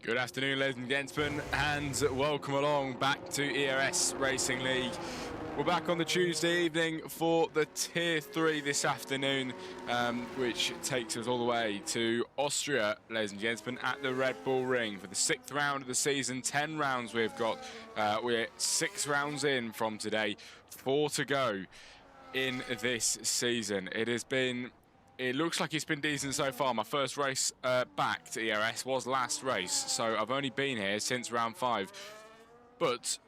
Good afternoon, ladies and gentlemen, and welcome along back to ERS Racing League. We're back on the Tuesday evening for the Tier 3 this afternoon, which takes us all the way to Austria, ladies and gentlemen, at the Red Bull Ring for the 6th round of the season. 10 rounds we've got. We're 6 rounds in from today, 4 to go in this season. It looks like it's been decent so far. My first race back to ERS was last race, so I've only been here since round 5. But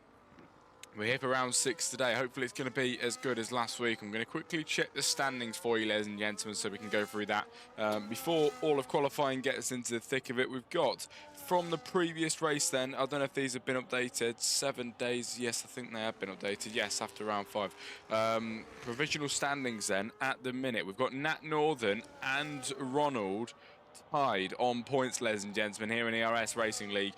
we're here for round 6 today. Hopefully it's going to be as good as last week. I'm going to quickly check the standings for you, ladies and gentlemen, so we can go through that. Before all of qualifying gets into the thick of it, we've got from the previous race then, I don't know if these have been updated, 7 days, yes, I think they have been updated, yes, after round 5. Provisional standings then, at the minute, we've got Nat Northern and Ronald tied on points, ladies and gentlemen, here in the ERS Racing League.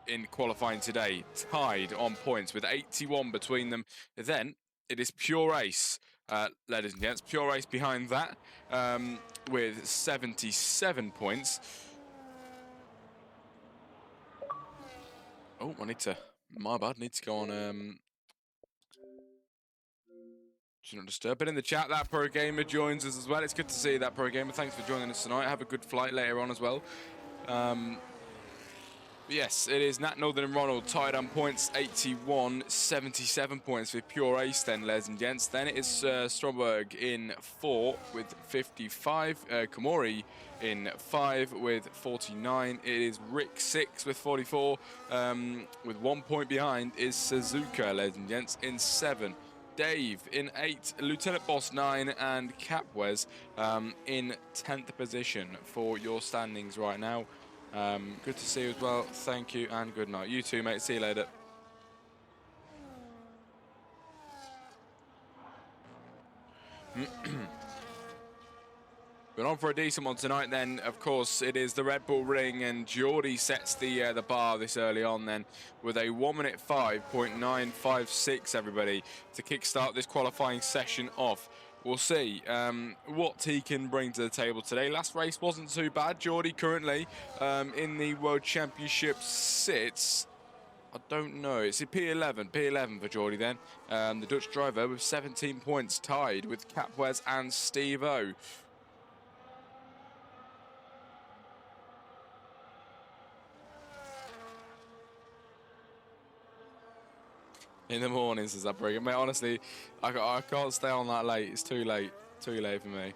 In qualifying today, tied on points with 81 between them. Then it is Pure Ace, ladies and gents, Pure Ace behind that with 77 points. Oh, my bad, need to go on, do not disturb. But in the chat, that pro gamer joins us as well. It's good to see that pro gamer. Thanks for joining us tonight. Have a good flight later on as well. Yes, it is Nat Northern and Ronald tied on points, 81, 77 points with Pure Ace then, ladies and gents. Then it is Stromberg in 4 with 55, Komori in 5 with 49. It is Rick 6 with 44, with 1 point behind is Suzuka, ladies and gents, in 7. Dave in 8, Lieutenant Boss 9, and Capwez in 10th position for your standings right now. Good to see you as well. Thank you and good night. You too, mate. See you later. But on for a decent one tonight then. Of course, it is the Red Bull Ring, and Geordie sets the bar this early on then with a 1 minute 5.956, everybody, to kickstart this qualifying session off. We'll see what he can bring to the table today. Last race wasn't too bad. Geordie currently in the World Championship sits, I don't know, it's a P11 for Geordie then. The Dutch driver with 17 points, tied with Capwez and Steve-O. In the mornings as I bring it. Mate, honestly, I can't stay on that late. It's too late for me.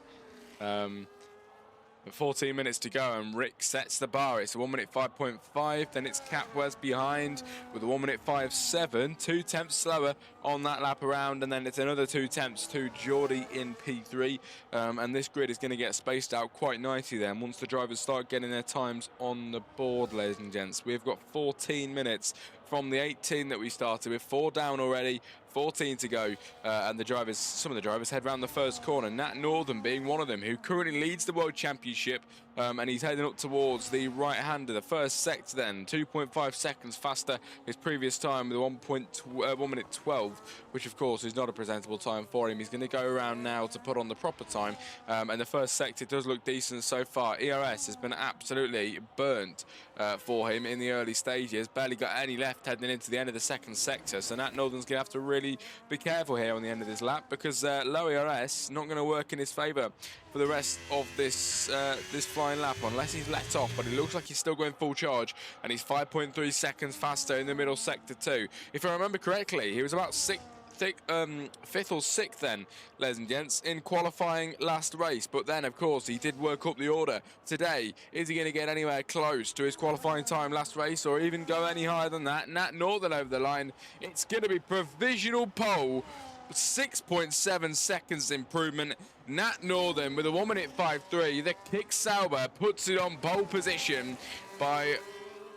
14 minutes to go, and Rick sets the bar. It's a 1 minute 5.5. Then it's Capwez behind with a 1 minute 5.7. 2 tenths slower on that lap around, and then it's another 2 tenths to Geordie in P3. And this grid is going to get spaced out quite nicely then once the drivers start getting their times on the board, ladies and gents. We've got 14 minutes from the 18 that we started with, 4 down already, 14 to go, and some of the drivers head round the first corner. Nat Northern being one of them, who currently leads the World Championship, and he's heading up towards the right-hander. The first sector then, 2.5 seconds faster his previous time with 1 minute 12, which of course is not a presentable time for him. He's going to go around now to put on the proper time, and the first sector does look decent so far. ERS has been absolutely burnt for him in the early stages, barely got any left heading into the end of the second sector, so Nat Northern's going to have to really be careful here on the end of this lap, because low ERS not going to work in his favour for the rest of this flying lap, unless he's let off. But it looks like he's still going full charge, and he's 5.3 seconds faster in the middle sector too. If I remember correctly, he was about 5th or 6th then, ladies and gents, in qualifying last race. But then, of course, he did work up the order today. Is he going to get anywhere close to his qualifying time last race, or even go any higher than that? Nat Northern over the line. It's going to be provisional pole. 6.7 seconds improvement. Nat Northern with a 1 minute 5.3. The Kick Sauber puts it on pole position by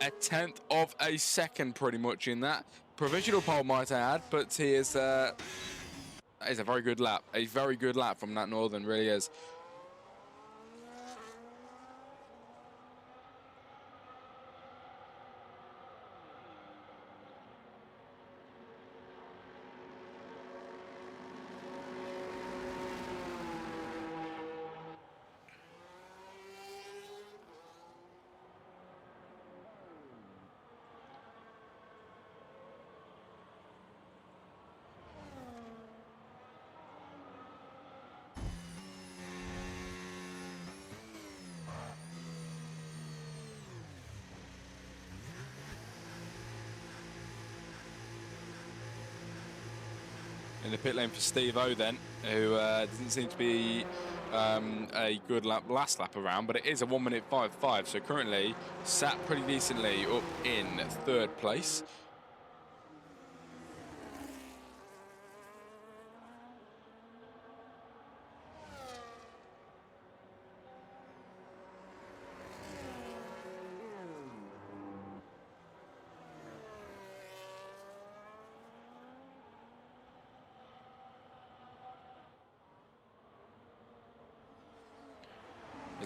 a 1/10 of a second, pretty much, in that. Provisional pole, might I add, but he is that is a very good lap. A very good lap from Nat Northern, really is. in the pit lane for Steve-O then, who doesn't seem to be a good last lap around, but it is a 1:05.5, so currently sat pretty decently up in 3rd place.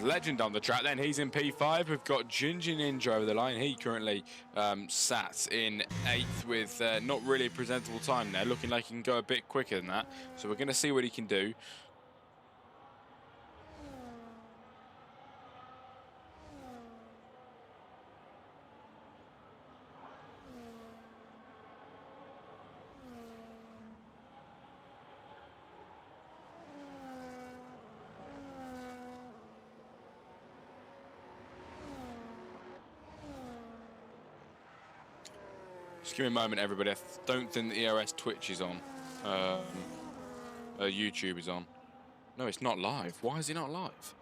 Legend on the track then, he's in P5. We've got Ginger Ninja over the line. He currently sat in 8th with not really a presentable time there, looking like he can go a bit quicker than that. So we're going to see what he can do. Just give me a moment, everybody. I don't think the ERS Twitch is on. YouTube is on. No, it's not live. Why is it not live?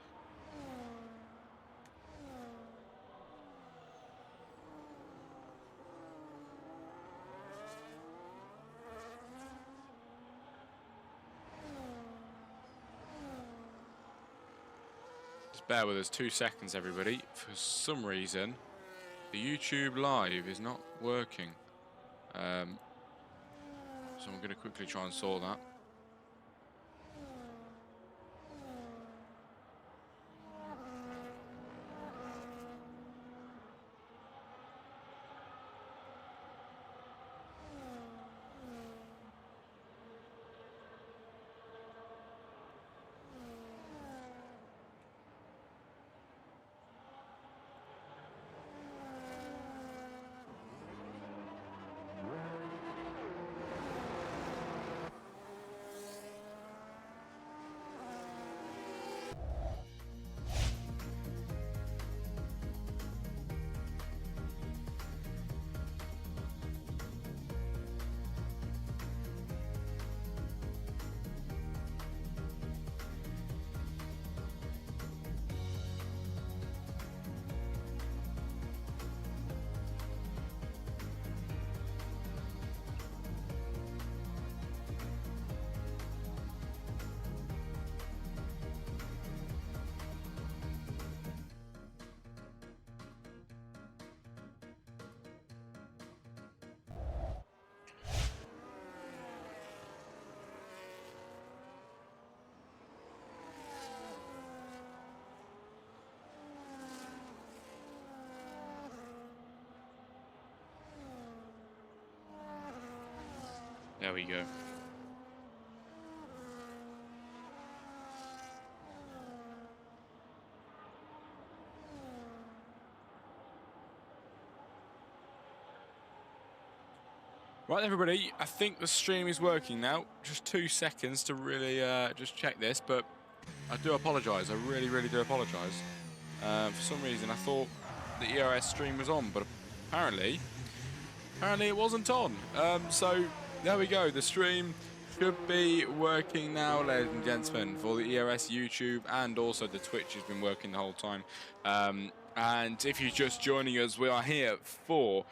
Just bear with us 2 seconds, everybody. For some reason, the YouTube live is not working. So I'm going to quickly try and sort that. There we go. Right, everybody, I think the stream is working now. Just 2 seconds to really just check this, but I do apologise. I really, really do apologise. For some reason, I thought the ERS stream was on, but apparently it wasn't on. So there we go. The stream should be working now, ladies and gentlemen, for the ERS YouTube, and also the Twitch has been working the whole time. And if you're just joining us, we are here for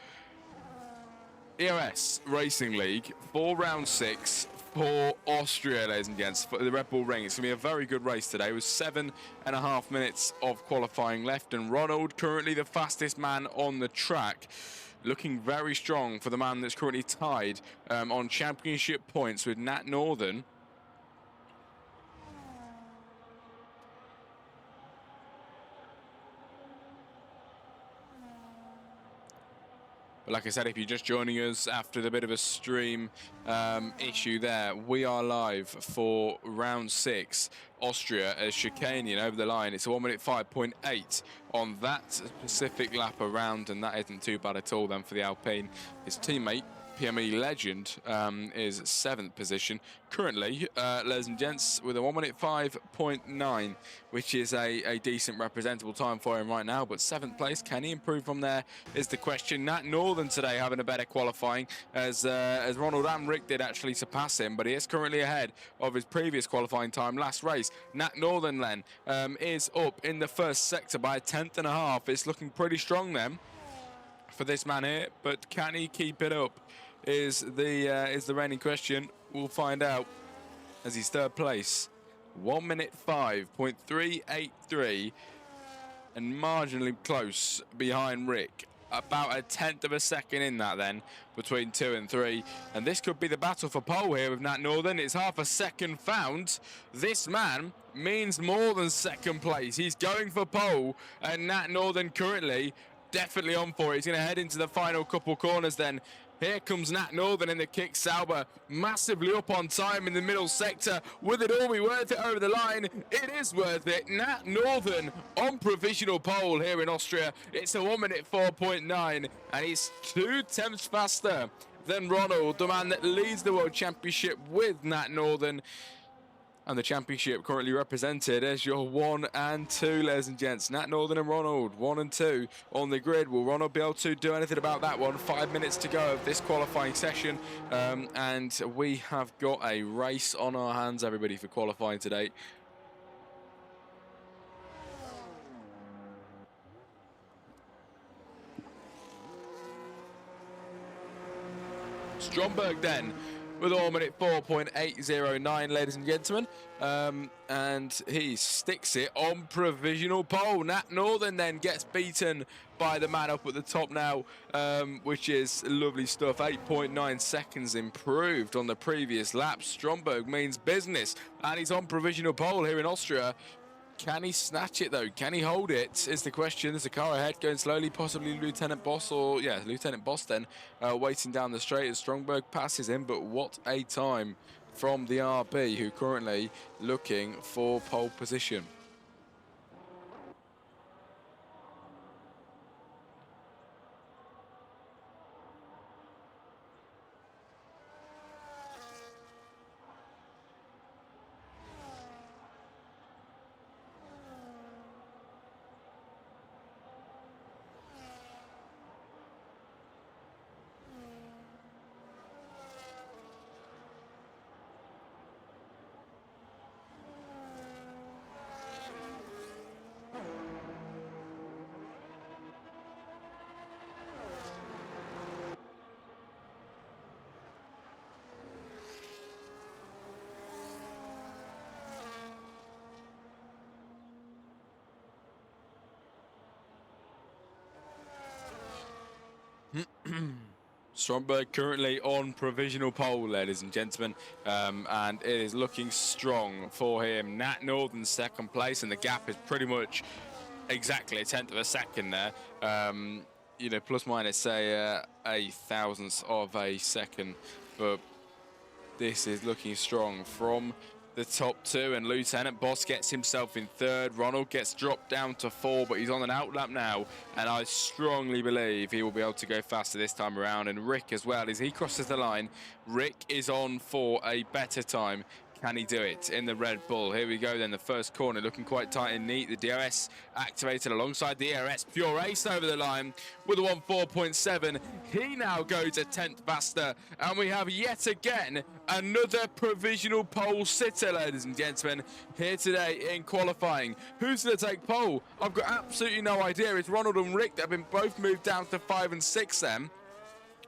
ERS Racing League for round 6 for Austria, ladies and gents, for the Red Bull Ring. It's going to be a very good race today with 7.5 minutes of qualifying left, and Ronald, currently the fastest man on the track, looking very strong for the man that's currently tied on championship points with Nat Northern. But like I said, if you're just joining us after the bit of a stream issue there, we are live for round 6. Austria as Chicanian over the line. It's a 1:05.8 on that specific lap around, and that isn't too bad at all then for the Alpine. His teammate PME legend is 7th position currently, ladies and gents, with a 1 minute 5.9, which is a decent representable time for him right now. But 7th place, can he improve from there is the question. Nat Northern today having a better qualifying, as Ronald and Rick did actually surpass him, but he is currently ahead of his previous qualifying time last race. Nat Northern then is up in the first sector by a 10th and a half. It's looking pretty strong then for this man here, but can he keep it up is the reigning question. We'll find out as he's 3rd place, 1 minute 5.383, and marginally close behind Rick, about a 10th of a second in that then between 2 and 3, and this could be the battle for pole here with Nat Northern. It's half a second found. This man means more than 2nd place. He's going for pole, and Nat Northern currently definitely on for it. He's going to head into the final couple corners then. Here comes Nat Northern in the kick. Sauber massively up on time in the middle sector. Will it all be worth it over the line? It is worth it. Nat Northern on provisional pole here in Austria. It's a 1 minute 4.9, and he's 2 tenths faster than Ronald, the man that leads the World Championship with Nat Northern. And the championship currently represented as your 1 and 2, ladies and gents. Nat Northern and Ronald, 1 and 2 on the grid. Will Ronald be able to do anything about that one? 5 minutes to go of this qualifying session. And we have got a race on our hands, everybody, for qualifying today. Stromberg then with a 1 minute 4.809, ladies and gentlemen, and he sticks it on provisional pole. Nat Northern then gets beaten by the man up at the top now, which is lovely stuff. 8.9 seconds improved on the previous lap. Stromberg means business, and he's on provisional pole here in Austria. Can he snatch it though? Can he hold it is the question. There's a car ahead going slowly, possibly Lieutenant Boss, or yeah, Lieutenant Boss then waiting down the straight as Stromberg passes him. But what a time from the RB, who currently looking for pole position. Stromberg currently on provisional pole, ladies and gentlemen, and it is looking strong for him. Nat Northern 2nd place, and the gap is pretty much exactly a 10th of a second there. You know, plus minus a thousandth of a second, but this is looking strong from the top 2, and Lieutenant Boss gets himself in 3rd. Ronald gets dropped down to 4, but he's on an outlap now, and I strongly believe he will be able to go faster this time around. And Rick as well, as he crosses the line. Rick is on for a better time. Can he do it in the Red Bull? Here we go then, the first corner looking quite tight and neat. The DRS activated alongside the ERS. Pure Ace over the line with a 1.4.7. He now goes a 10th faster, and we have yet again another provisional pole sitter, ladies and gentlemen, here today in qualifying. Who's going to take pole? I've got absolutely no idea. It's Ronald and Rick that have been both moved down to 5 and 6 then,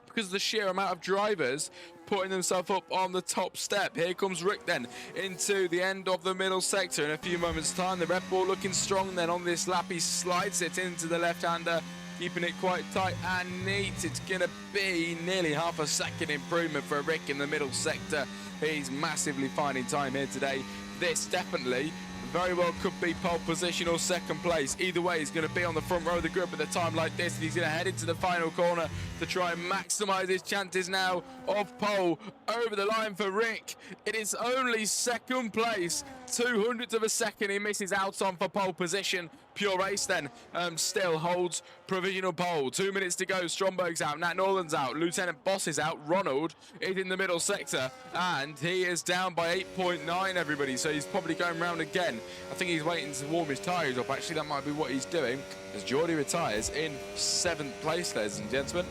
because of the sheer amount of drivers putting themselves up on the top step. Here comes Rick then into the end of the middle sector in a few moments time. The Red Bull looking strong then on this lap. He slides it into the left-hander, keeping it quite tight and neat. It's going to be nearly half a second improvement for Rick in the middle sector. He's massively finding time here today. This definitely very well could be pole position or 2nd place. Either way, he's going to be on the front row of the group at a time like this, and he's going to head into the final corner to try and maximise his chances now of pole. Over the line for Rick. It is only 2nd place, 200th of a second he misses out on for pole position. Pure Race then still holds provisional pole. 2 minutes to go. Stromberg's out. Nat Northern's out. Lieutenant Boss is out. Ronald is in the middle sector, and he is down by 8.9, everybody. So he's probably going round again. I think he's waiting to warm his tyres up. Actually, that might be what he's doing, as Geordie retires in 7th place, ladies and gentlemen.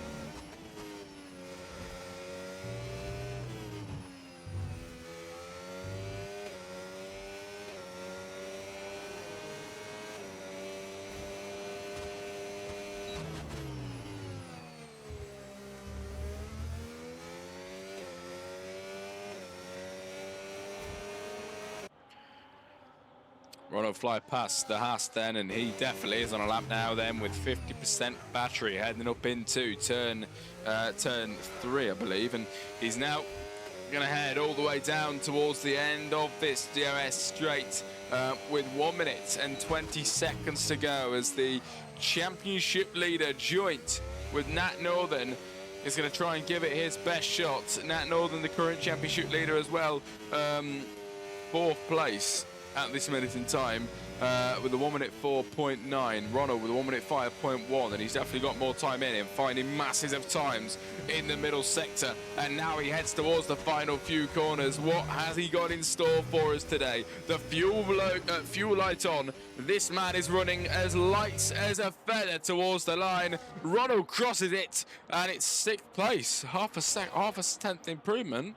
Ronald fly past the Haas then, and he definitely is on a lap now then with 50% battery, heading up into turn 3, I believe, and he's now going to head all the way down towards the end of this DRS straight with 1 minute and 20 seconds to go, as the championship leader joint with Nat Northern is going to try and give it his best shot. Nat Northern, the current championship leader as well, 4th place at this minute in time, with a 1 minute 4.9. Ronald with a 1 minute 5.1, and he's definitely got more time in him, finding masses of times in the middle sector. And now he heads towards the final few corners. What has he got in store for us today? The fuel light on. This man is running as light as a feather towards the line. Ronald crosses it, and it's 6th place. Half a tenth improvement.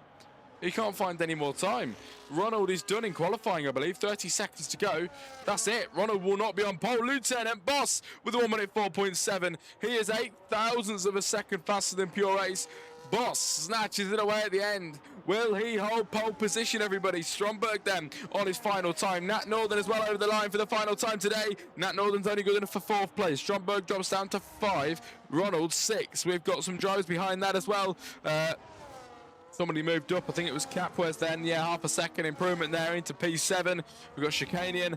He can't find any more time. Ronald is done in qualifying, I believe. 30 seconds to go. That's it. Ronald will not be on pole. Lieutenant Boss with a 1 minute 4.7. He is 8 thousandths of a second faster than Pure Race. Boss snatches it away at the end. Will he hold pole position, everybody? Stromberg then on his final time. Nat Northern as well over the line for the final time today. Nat Northern's only good enough for 4th place. Stromberg drops down to 5. Ronald 6. We've got some drivers behind that as well. Somebody moved up, I think it was Capwes then. Yeah, half a second improvement there into P7. We've got Chicanian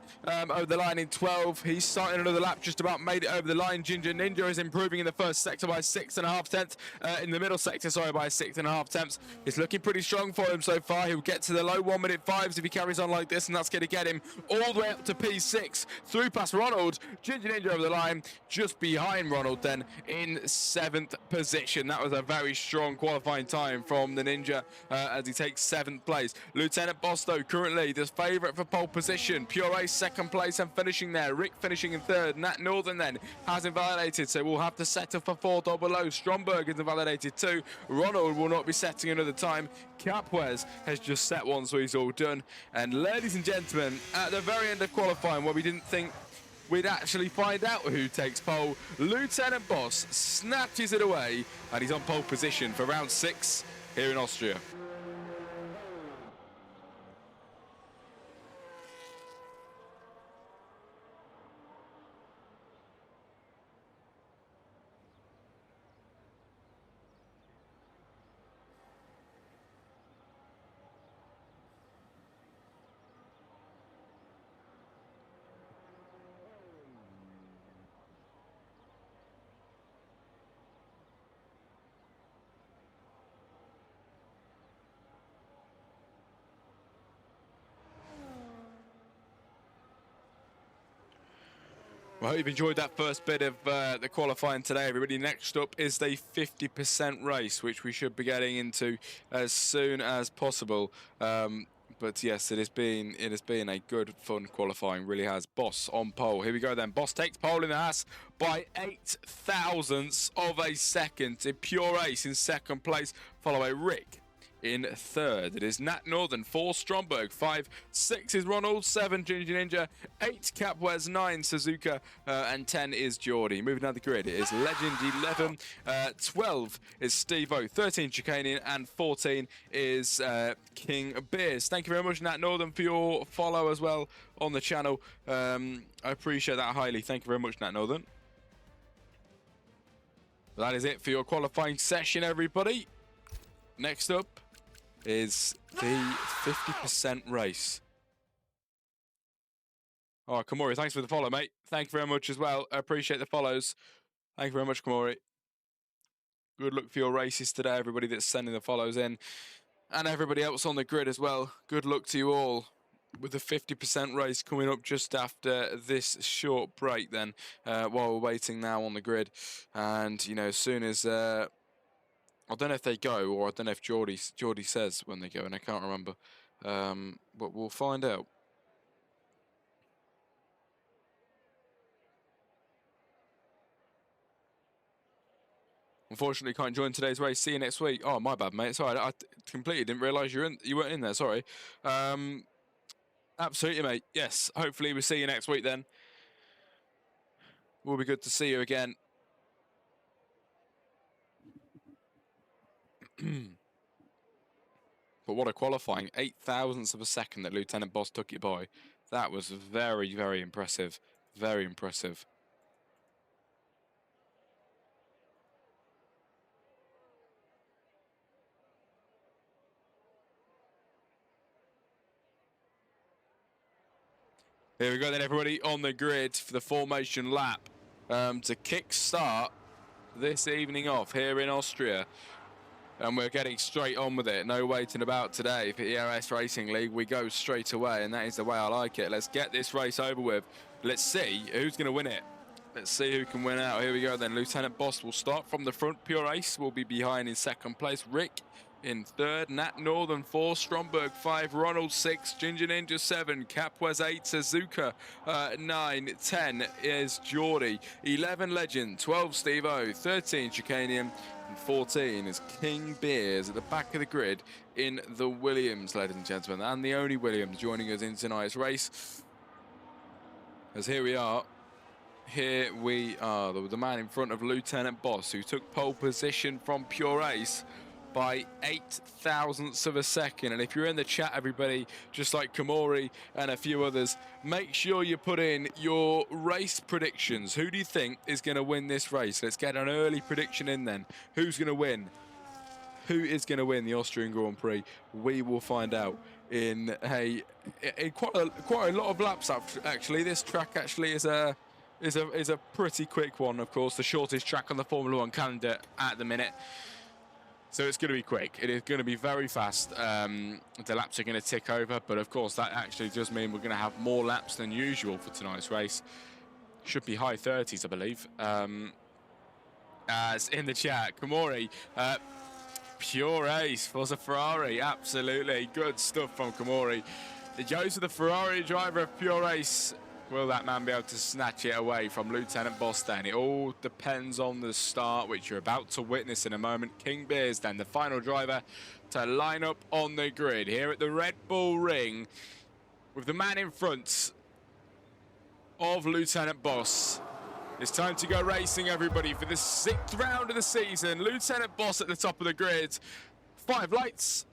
over the line in 12. He's starting another lap, just about made it over the line. Ginger Ninja is improving in the first sector by 6.5 tenths. In the middle sector, sorry, by 6.5 tenths. It's looking pretty strong for him so far. He'll get to the low 1 minute 5s if he carries on like this, and that's going to get him all the way up to P6. Through past Ronald. Ginger Ninja over the line, just behind Ronald then in 7th position. That was a very strong qualifying time from the Ninja. As he takes 7th place. Lieutenant Boss, though, currently the favourite for pole position. Pure Ace 2nd place and finishing there. Rick finishing in 3rd. Nat Northern then has invalidated, so we'll have to settle for 4th or below. Stromberg is invalidated too. Ronald will not be setting another time. Capwes has just set one, so he's all done. And ladies and gentlemen, at the very end of qualifying, where we didn't think we'd actually find out who takes pole, Lieutenant Boss snatches it away, and he's on pole position for round 6 here in Austria. Well, I hope you've enjoyed that first bit of the qualifying today, everybody. Next up is the 50% race, which we should be getting into as soon as possible. But yes, it has been a good, fun qualifying, really has. Boss on pole. Here we go then. Boss takes pole in the Haas by 8 thousandths of a second. To Pure Ace in 2nd place, followed by Rick in 3rd. It is Nat Northern, 4 Stromberg, 5, 6 is Ronald, 7 Ginger Ninja, 8 Capwes, 9 Suzuka, and 10 is Geordie. Moving down the grid, it is Legend 11, 12 is Steve-O, 13 Chicanian, and 14 is King Beers. Thank you very much, Nat Northern, for your follow as well on the channel. I appreciate that highly. Thank you very much, Nat Northern. That is it for your qualifying session, everybody. Next up is the 50% race. All right, Kamori, thanks for the follow, mate. Thank you very much as well. I appreciate the follows. Thank you very much, Kamori. Good luck for your races today, everybody that's sending the follows in. And everybody else on the grid as well. Good luck to you all. with the 50% race coming up just after this short break then, while we're waiting now on the grid. And, you know, as soon as, I don't know if they go, or I don't know if Geordie says when they go, and I can't remember. But we'll find out. Unfortunately, can't join today's race. See you next week. Oh, my bad, mate. Sorry, I completely didn't realise you weren't in there. Sorry. Absolutely, mate. Yes. Hopefully, we'll see you next week then. Will be good to see you again. But what a qualifying. 0.08 of a second that Lieutenant Boss took it by. That was very, very impressive. Very impressive. Here we go then, everybody, on the grid for the formation lap to kick-start this evening off here in Austria. And we're getting straight on with it. No waiting about today for ERS Racing League. We go straight away, and that is the way I like it. Let's get this race over with. Let's see who's going to win it. Let's see who can win out. Here we go then. Lieutenant Boss will start from the front. Pure Ace will be behind in second place. Rick in third, Nat Northern 4, Stromberg 5, Ronald 6, Ginger Ninja 7, Capwez 8, Suzuka 9, 10 is Geordie, 11 Legend, 12 Steve-O, 13 Chicanium, and 14 is King Beers at the back of the grid in the Williams, ladies and gentlemen, and the only Williams joining us in tonight's race. As here we are. Here we are, the man in front of Lieutenant Boss, who took pole position from Pure Ace by 0.08 of a second. And if you're in the chat, everybody, just like Kamori and a few others, make sure you put in your race predictions. Who do you think is going to win this race? Let's get an early prediction in then. Who's going to win? Who is going to win the Austrian Grand Prix? We will find out in quite a lot of laps. Actually, this track actually is a pretty quick one. Of course, the shortest track on the Formula One calendar at the minute. So it's going to be quick. It is going to be very fast. The laps are going to tick over, but of course that actually does mean we're going to have more laps than usual for tonight's race. Should be high 30s, I believe. As in the chat, Kamori, Pure Ace for the Ferrari. Absolutely good stuff from Kamori. It goes to the Ferrari driver of Pure Ace. Will that man be able to snatch it away from Lieutenant Boss then? It all depends on the start, which you're about to witness in a moment. King Beers then, the final driver to line up on the grid here at the Red Bull Ring with the man in front of Lieutenant Boss. It's time to go racing, everybody, for the 6th round of the season. Lieutenant Boss at the top of the grid. 5 lights.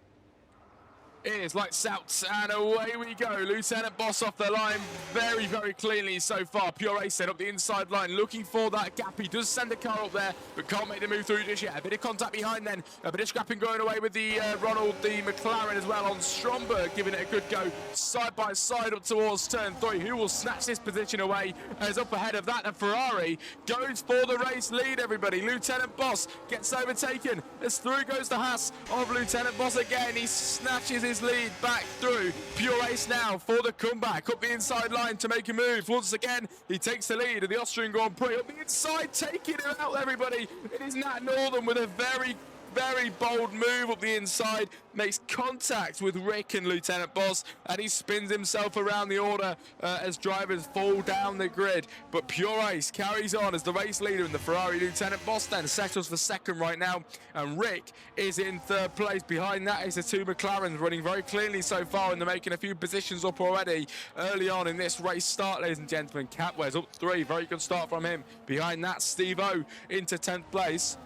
It is lights out, and away we go. Lieutenant Boss off the line very, very cleanly so far. Pure Ace set up the inside line, looking for that gap. He does send the car up there, but can't make the move through just yet. A bit of contact behind then. A bit of scrapping going away with the Ronald, the McLaren as well on Stromberg, giving it a good go side by side up towards turn 3. Who will snatch this position away? As up ahead of that, and Ferrari goes for the race lead, everybody. Lieutenant Boss gets overtaken as through goes the Haas of Lieutenant Boss again. He snatches his lead back through. Pure Ace now for the comeback up the inside line to make a move. Once again, he takes the lead of the Austrian Grand Prix up the inside, taking it out, everybody. It is Nat Northern with a very, very bold move up the inside, makes contact with Rick and Lieutenant Boss, and he spins himself around the order as drivers fall down the grid. But Pure Ace carries on as the race leader in the Ferrari. Lieutenant Boss then settles for second right now, and Rick is in third place. Behind that is the 2 McLarens running very cleanly so far, and they're making a few positions up already early on in this race start, ladies and gentlemen. Catway's up 3, very good start from him. Behind that, Steve-O into 10th place,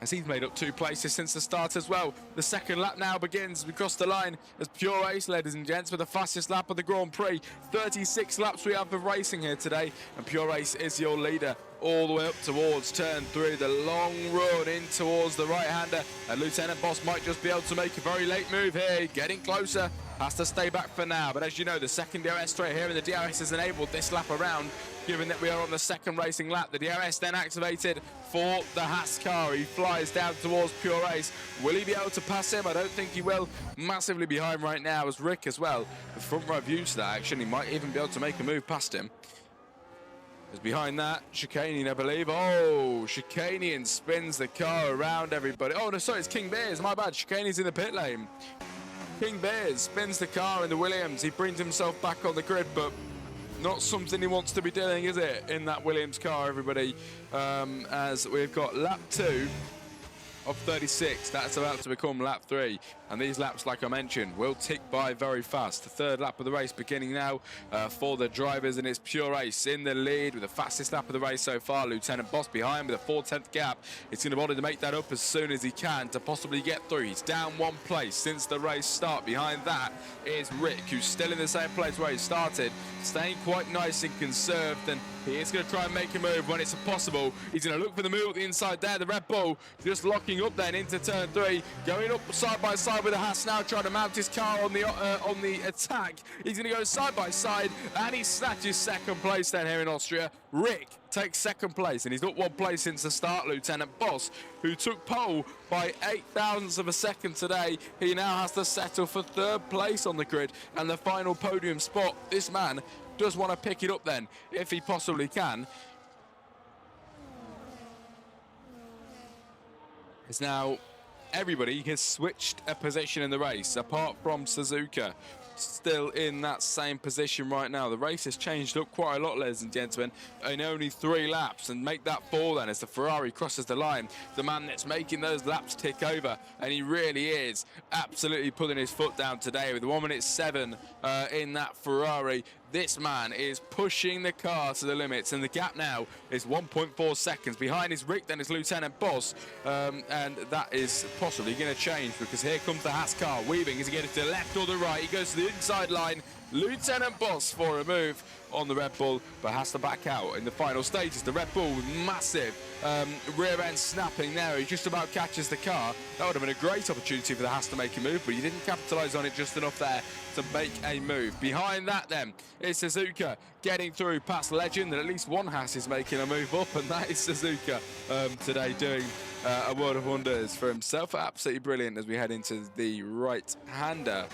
as he's made up 2 places since the start as well. The second lap now begins across the line as Pure Ace, ladies and gents, with the fastest lap of the Grand Prix. 36 laps we have of racing here today, and Pure Ace is your leader all the way up towards turn 3. The long run in towards the right-hander, and Lieutenant Boss might just be able to make a very late move here. Getting closer, has to stay back for now. But as you know, the second DRS straight here, and the DRS has enabled this lap around. given that we are on the second racing lap. The DRS then activated for the Haas car. He flies down towards Pure Ace. Will he be able to pass him? I don't think he will. Massively behind right now as Rick as well. The front row view to that action. He might even be able to make a move past him. As behind that, Chicanian, I believe. Oh, Chicanian spins the car around everybody. Oh, no, sorry, it's King Bears. My bad. Chicanian's in the pit lane. King Bears spins the car in the Williams. He brings himself back on the grid, but not something he wants to be doing, is it, in that Williams car, everybody? As we've got lap 2 of 36. That's about to become lap 3. And these laps, like I mentioned, will tick by very fast. The third lap of the race beginning now for the drivers, and it's Pure Ace in the lead with the fastest lap of the race so far. Lieutenant Boss behind with a 4/10 gap. He's going to want to make that up as soon as he can to possibly get through. He's down 1 place since the race start. Behind that is Rick, who's still in the same place where he started, staying quite nice and conserved, and he is going to try and make a move when it's possible. He's going to look for the move at the inside there. The Red Bull just locking up then into turn 3, going up side by side with the Haas now, trying to mount his car on the attack. He's going to go side by side, and he snatches second place then here in Austria. Rick takes second place, and he's up 1 place since the start. Lieutenant Boss, who took pole by 8 thousandths of a second today, he now has to settle for 3rd place on the grid and the final podium spot. This man does want to pick it up then, if he possibly can. It's now everybody has switched a position in the race, apart from Suzuka, still in that same position right now. The race has changed up quite a lot, ladies and gentlemen, in only 3 laps, and make that 4 then as the Ferrari crosses the line. The man that's making those laps tick over, and he really is absolutely putting his foot down today with 1:07 in that Ferrari. This man is pushing the car to the limits, and the gap now is 1.4 seconds. Behind is Rick, then is Lieutenant Boss, and that is possibly going to change, because here comes the Haas car weaving. Is he going to the left or the right? He goes to the inside line. Lieutenant Boss for a move on the Red Bull, but has to back out in the final stages. The Red Bull with massive rear end snapping there. He just about catches the car. That would have been a great opportunity for the Haas to make a move, but he didn't capitalise on it just enough there to make a move. Behind that then is Suzuka getting through past Legend, and at least one Haas is making a move up, and that is Suzuka today doing a world of wonders for himself. Absolutely brilliant as we head into the right-hander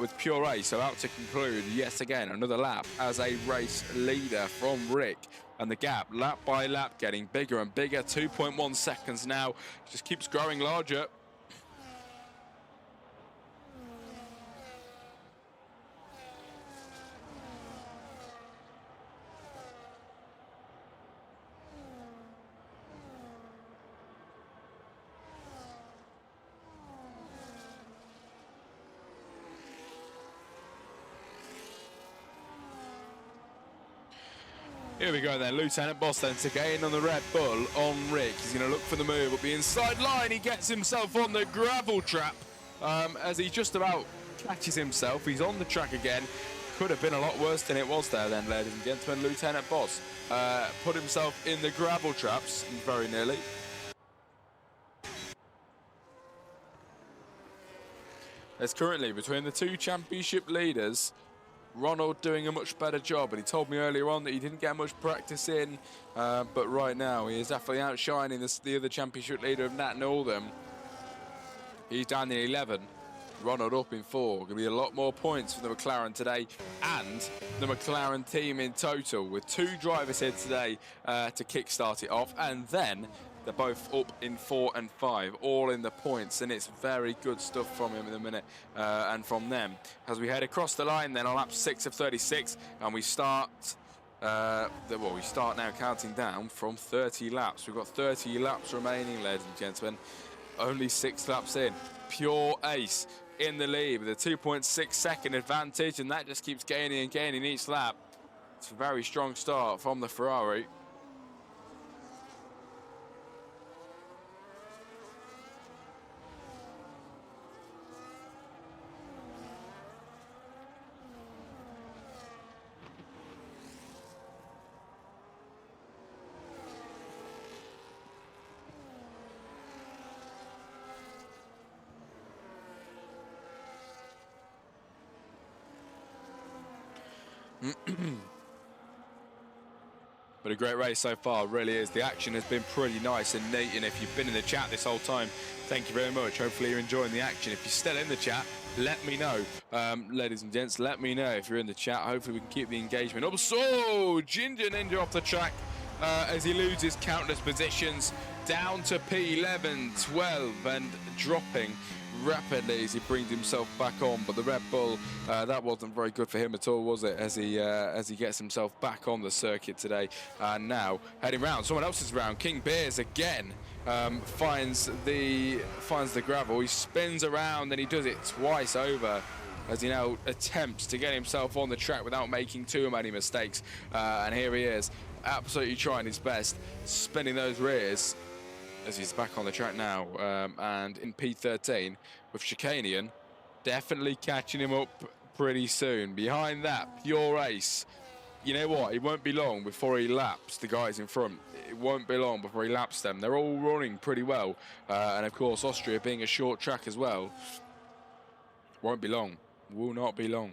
with Pure Ace. So out to conclude yet again another lap as a race leader from Rick. And the gap, lap by lap, getting bigger and bigger. 2.1 seconds now. Just keeps growing larger. Here we go then, Lieutenant Boss then to get in on the Red Bull on Rick. He's going to look for the move up the inside line. He gets himself on the gravel trap as he just about catches himself. He's on the track again. Could have been a lot worse than it was there then, ladies and gentlemen. Lieutenant Boss put himself in the gravel traps very nearly. There's currently, between the 2 championship leaders, Ronald doing a much better job, and he told me earlier on that he didn't get much practice in, but right now he is definitely outshining the other championship leader of Nat Northam. He's down in 11, Ronald up in 4. Going to be a lot more points for the McLaren today, and the McLaren team in total, with 2 drivers here today to kickstart it off, and then they're both up in 4 and 5, all in the points, and it's very good stuff from him in a minute and from them. As we head across the line then on lap 6 of 36, and we start, we start now counting down from 30 laps. We've got 30 laps remaining, ladies and gentlemen. Only 6 laps in. Pure Ace in the lead with a 2.6 second advantage, and that just keeps gaining and gaining each lap. It's a very strong start from the Ferrari. But a great race so far, really is. The action has been pretty nice and neat, and if you've been in the chat this whole time, thank you very much. Hopefully you're enjoying the action. If you're still in the chat, let me know. Ladies and gents, let me know if you're in the chat. Hopefully we can keep the engagement up. So, Ginger Ninja off the track as he loses countless positions down to P11, 12, and dropping rapidly as he brings himself back on. But the Red Bull, that wasn't very good for him at all, was it, as he gets himself back on the circuit today. And now heading round, someone else is round. King Beers again finds the gravel. He spins around and he does it twice over as he now attempts to get himself on the track without making too many mistakes. And here he is, absolutely trying his best, spinning those rears as he's back on the track now, and in P13 with Chicanian definitely catching him up pretty soon. Behind that, Pure Ace, you know what, it won't be long before he laps the guys in front. It won't be long before he laps them. They're all running pretty well, and of course Austria being a short track as well, won't be long, will not be long.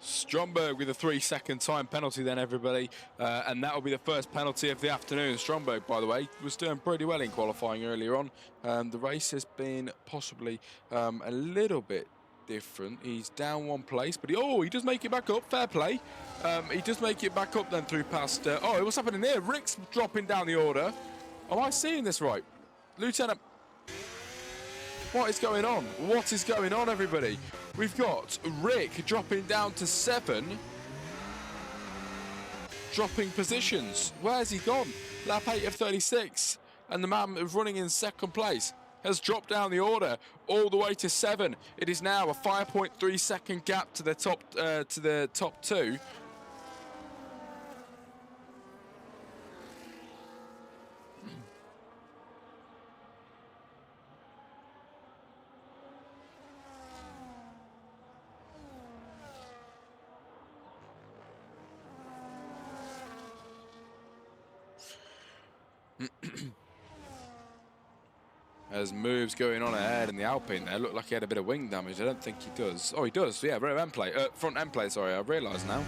Stromberg with a 3-second time penalty then, everybody, and that will be the first penalty of the afternoon. Stromberg, by the way, was doing pretty well in qualifying earlier on. The race has been possibly a little bit different. He's down one place, but he does make it back up. Fair play. He does make it back up then through past... what's happening here? Rick's dropping down the order. Am I seeing this right? Lieutenant... What is going on? What is going on, everybody? We've got Rick dropping down to 7. Dropping positions. Where's he gone? Lap 8 of 36. And the man running in second place has dropped down the order all the way to 7. It is now a 5.3 second gap to the top two. There's moves going on ahead in the Alpine there. Looked like he had a bit of wing damage. I don't think he does. Oh, he does. Yeah, front end plate, sorry. I realise now.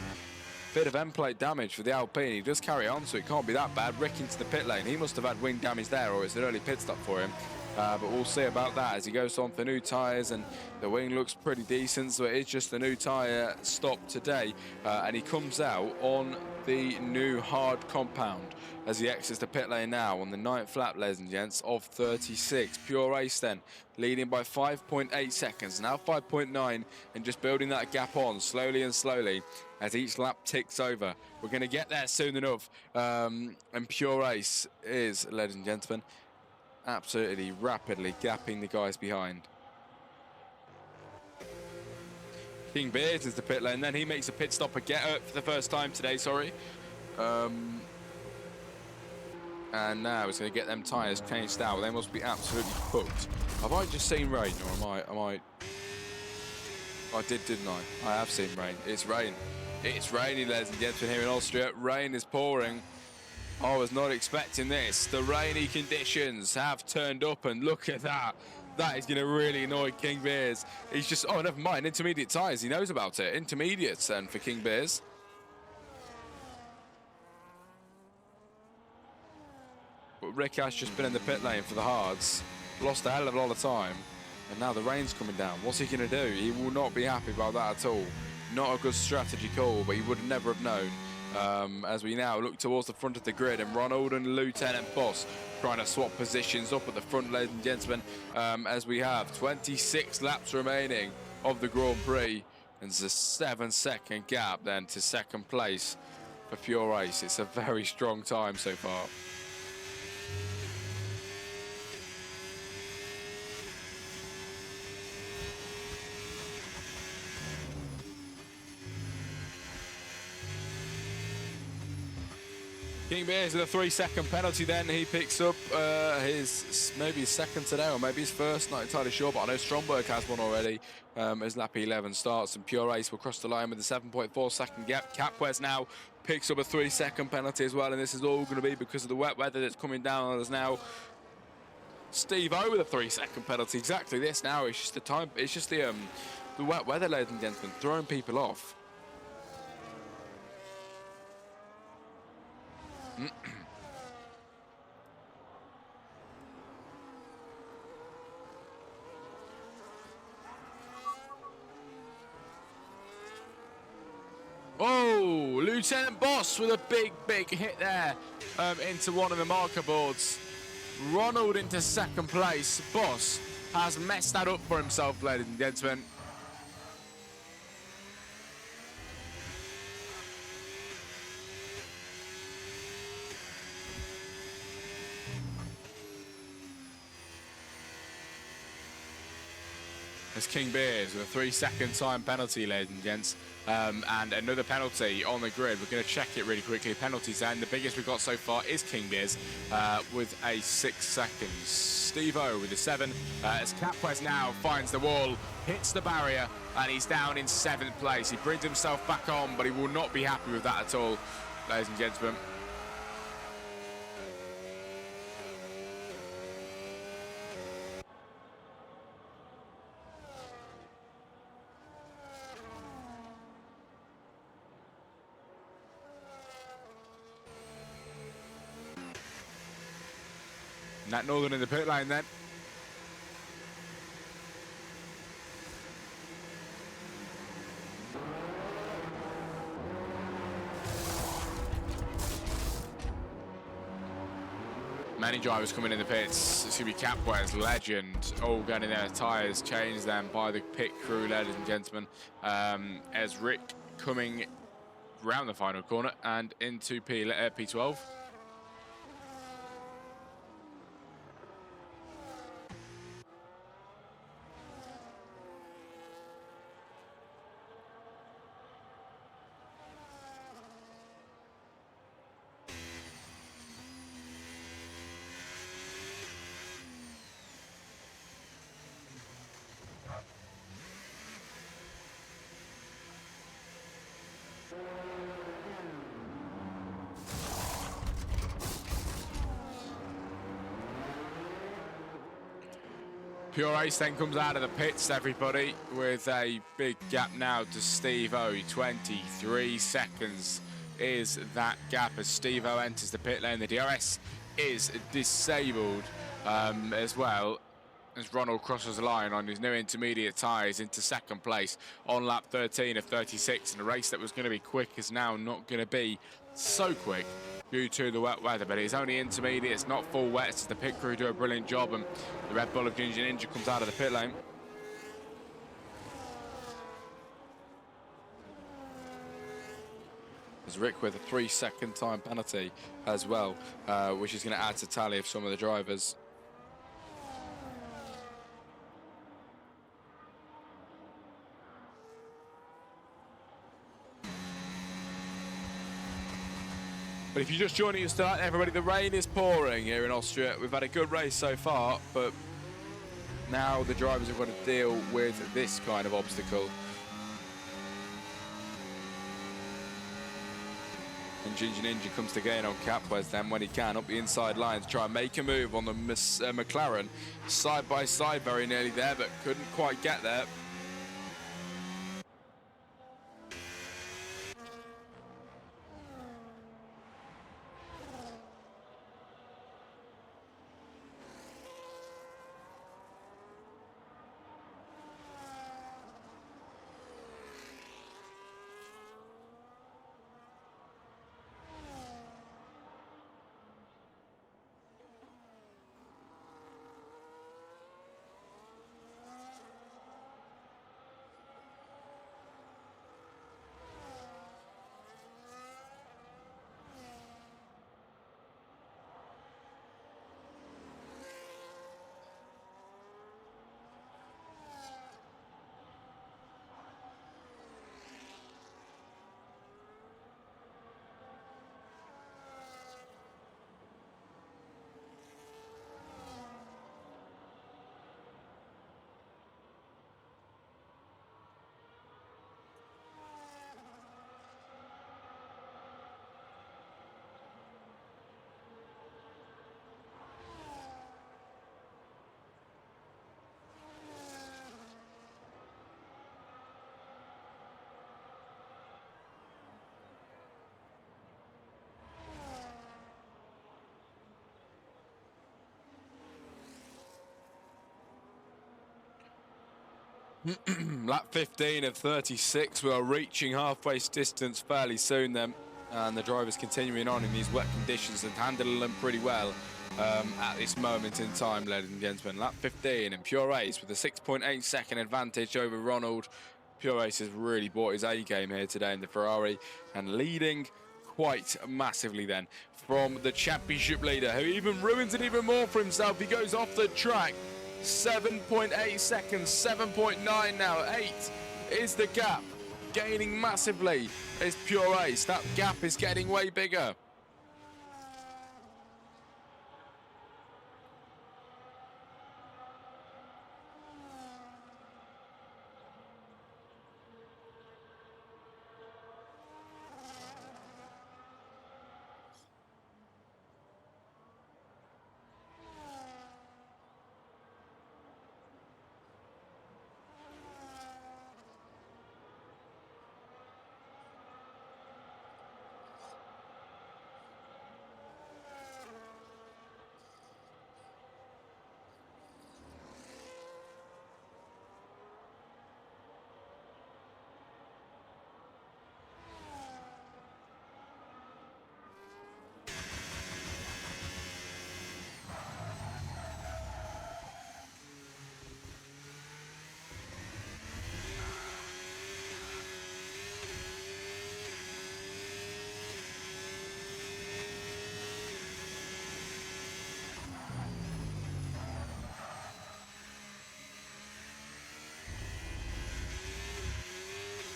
Bit of end plate damage for the Alpine. He does carry on, so it can't be that bad. Rick into the pit lane. He must have had wing damage there, or it's an early pit stop for him. But we'll see about that as he goes on for new tyres, and the wing looks pretty decent, so it is just the new tyre stop today. And he comes out on the new hard compound as he exits the pit lane now on the 9th lap, ladies and gents, of 36. Pure Ace then leading by 5.8 seconds, now 5.9, and just building that gap on slowly and slowly as each lap ticks over. We're going to get there soon enough, and Pure Ace is, ladies and gentlemen, absolutely rapidly gapping the guys behind. King Beers is the pit lane, then he makes a pit stop again for the first time today, sorry. And now he's going to get them tyres changed out. They must be absolutely cooked. Have I just seen rain, or am I? I did, didn't I? I have seen rain. It's rain. It's raining, ladies and gentlemen, here in Austria. Rain is pouring. I was not expecting this. The rainy conditions have turned up, and look at that. That is going to really annoy King Beers. He's just, oh, never mind. Intermediate tyres. He knows about it. Intermediates then for King Beers. But Rick has just been in the pit lane for the hards. Lost a hell of a lot of time. And now the rain's coming down. What's he going to do? He will not be happy about that at all. Not a good strategy call, but he would never have known. As we now look towards the front of the grid, and Ronald and Lieutenant Boss trying to swap positions up at the front, ladies and gentlemen, as we have 26 laps remaining of the Grand Prix, and there's a 7-second gap then to second place for Pure Ace. It's a very strong time so far. King Beers with a 3-second penalty then. He picks up maybe his second today or maybe his first, not entirely sure, but I know Stromberg has one already as lap 11 starts, and Pure Ace will cross the line with a 7.4 second gap. Capwes now picks up a 3-second penalty as well, and this is all going to be because of the wet weather that's coming down on us now. Steve O with a 3-second penalty. Exactly this now. It's just the time. It's just the wet weather, ladies and gentlemen, throwing people off. Oh, Lieutenant Boss with a big hit there into one of the marker boards. Ronald into second place. Boss has messed that up for himself, ladies and gentlemen. As King Beers with a 3-second time penalty, ladies and gents. And another penalty on the grid. We're going to check it really quickly. Penalties, and the biggest we've got so far is King Beers with a 6 seconds. Steve O with a 7. As Capwes now finds the wall, hits the barrier, and he's down in 7th place. He brings himself back on, but he will not be happy with that at all, ladies and gentlemen. Nat Northern in the pit lane then. Many drivers coming in the pits. It's going to be Capwes, Legend, all getting their tyres changed then by the pit crew, ladies and gentlemen. As Rick coming round the final corner and into P12. Pure Ace then comes out of the pits, everybody, with a big gap now to Steve O. 23 seconds is that gap as Steve O enters the pit lane. The DRS is disabled as well as Ronald crosses the line on his new intermediate tyres into second place on lap 13 of 36. And a race that was going to be quick is now not going to be so quick due to the wet weather, but it's only intermediate, it's not full wet, so the pit crew do a brilliant job, and the Red Bull of Ginger Ninja comes out of the pit lane. There's Rick with a 3-second time penalty as well, which is going to add to tally of some of the drivers. But if you're just joining us tonight, everybody, the rain is pouring here in Austria. We've had a good race so far, but now the drivers have got to deal with this kind of obstacle. And Ginger Ninja comes to gain on Capwes then when he can up the inside line to try and make a move on the McLaren. Side by side, very nearly there, but couldn't quite get there. Lap 15 of 36. We are reaching halfway distance fairly soon then. And the driver's continuing on in these wet conditions and handling them pretty well at this moment in time, ladies and gentlemen. Lap 15 and Pure Ace with a 6.8 second advantage over Ronald. Pure Ace has really brought his A game here today in the Ferrari and leading quite massively then from the championship leader, who even ruins it even more for himself. He goes off the track. 7.8 seconds, 7.9 now, 8 is the gap. Gaining massively is Pure Ace. That gap is getting way bigger.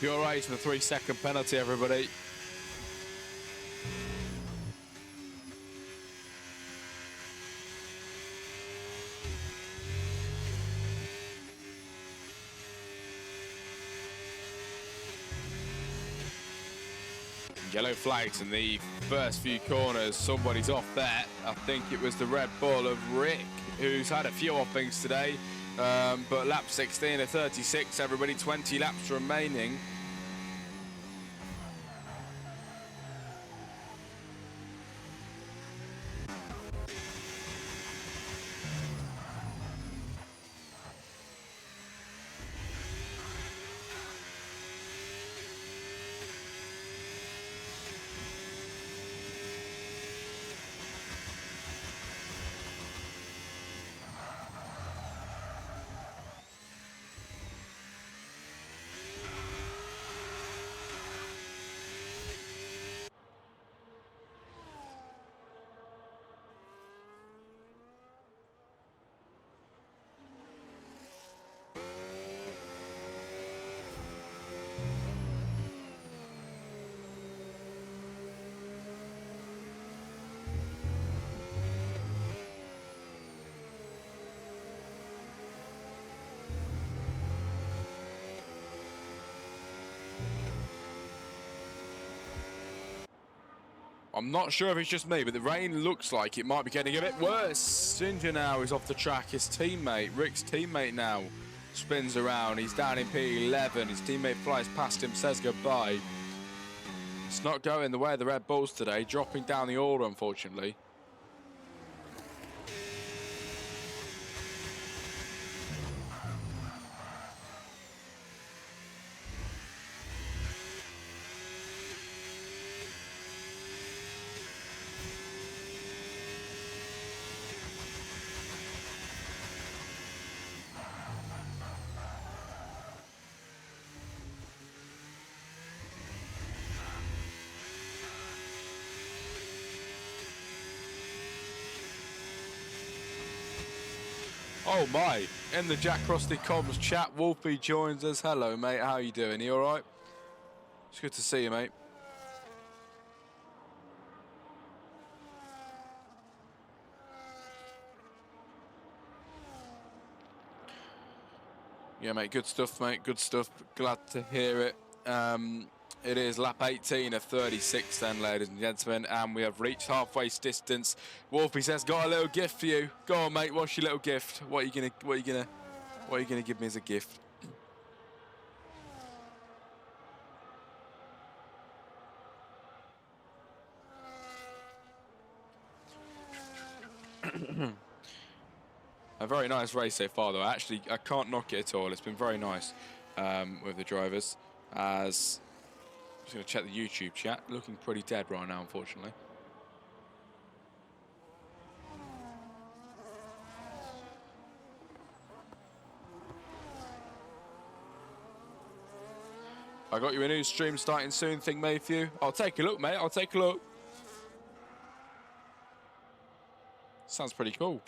Pure Ace for the 3-second penalty, everybody. Yellow flags in the first few corners. Somebody's off there. I think it was the Red Bull of Rick, who's had a few offings today. But lap 16 of 36, everybody, 20 laps remaining. I'm not sure if it's just me, but the rain looks like it might be getting a bit worse. Ginger now is off the track. His teammate, Rick's teammate now, spins around. He's down in P11. His teammate flies past him, says goodbye. It's not going the way of the Red Bulls today, dropping down the order, unfortunately. Oh my, in the Jack Crosty Comms chat, Wolfie joins us. Hello mate, how you doing? You alright? It's good to see you, mate. Yeah mate, good stuff mate, good stuff. Glad to hear it. It is lap 18 of 36 then, ladies and gentlemen, and we have reached halfway distance. Wolfie says, got a little gift for you. Go on, mate, what's your little gift? What are you gonna give me as a gift? A very nice race so far, though. Actually, I can't knock it at all. It's been very nice with the drivers. As I'm just going to check the YouTube chat. Looking pretty dead right now, unfortunately. I got you a new stream starting soon, thing, Mayhew. I'll take a look, mate. I'll take a look. Sounds pretty cool.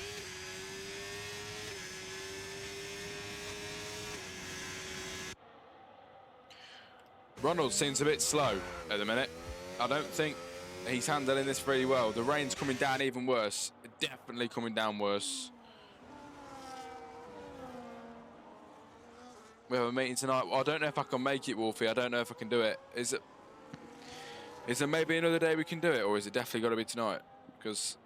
Ronald seems a bit slow at the minute. I don't think he's handling this very well. The rain's coming down even worse. Definitely coming down worse. We have a meeting tonight. Well, I don't know if I can make it, Wolfie. I don't know if I can do it. Is there maybe another day we can do it, or is it definitely got to be tonight? Because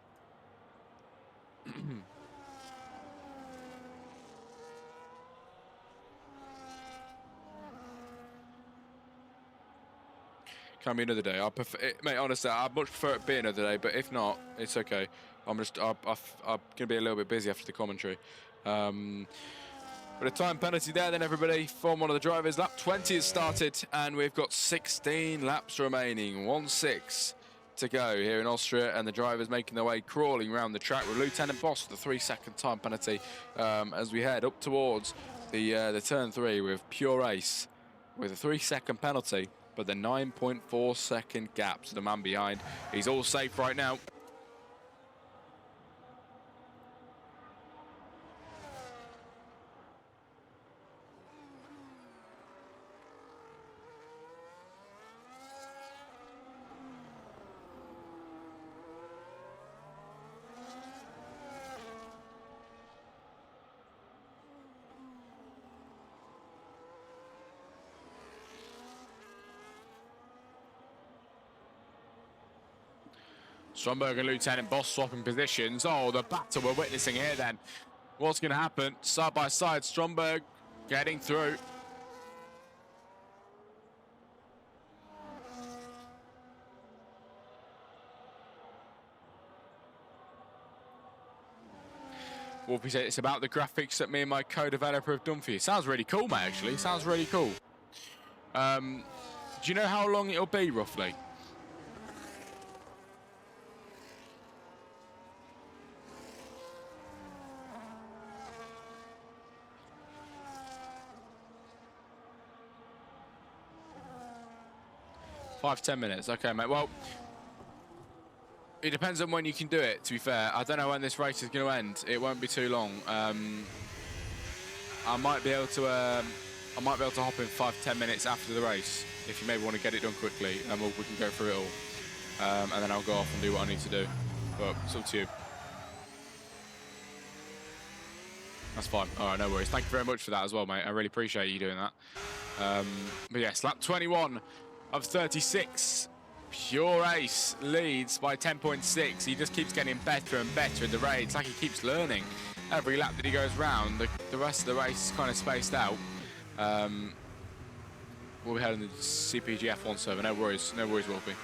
can be another day. I prefer it, mate. Honestly, I'd much prefer it be another day. But if not, it's okay. I'm gonna be a little bit busy after the commentary. But a time penalty there then, everybody, from one of the drivers. Lap 20 has started, and we've got 16 laps remaining. 1-6 to go here in Austria, and the drivers making their way crawling around the track with Lieutenant Boss with a 3-second time penalty as we head up towards the turn 3 with Pure Ace with a 3-second penalty, but the 9.4 second gap to the man behind. He's all safe right now. Stromberg and Lieutenant Boss swapping positions. Oh, the battle we're witnessing here then. What's going to happen? Side by side, Stromberg getting through. Wolfie said it's about the graphics that me and my co-developer have done for you. Sounds really cool, mate, actually. Sounds really cool. Do you know how long it'll be, roughly? Five, 10 minutes. Okay, mate. Well, it depends on when you can do it, to be fair. I don't know when this race is going to end. It won't be too long. I might be able to hop in 5-10 minutes after the race if you maybe want to get it done quickly, and we can go through it all. And then I'll go off and do what I need to do. But it's up to you. That's fine. All right, no worries. Thank you very much for that as well, mate. I really appreciate you doing that. But yes, lap 21 of 36. Pure Ace leads by 10.6. He just keeps getting better and better in the race. It's like he keeps learning every lap that he goes round. The rest of the race is kind of spaced out. We'll be heading to the CPG F1 server. No worries, Wolfie.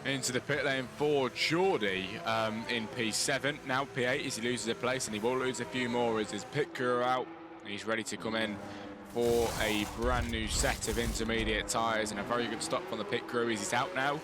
Into the pit lane for Geordie in P7. Now P8 as he loses a place, and he will lose a few more as his pit crew are out. He's ready to come in for a brand new set of intermediate tyres, and a very good stop from the pit crew as he's out now.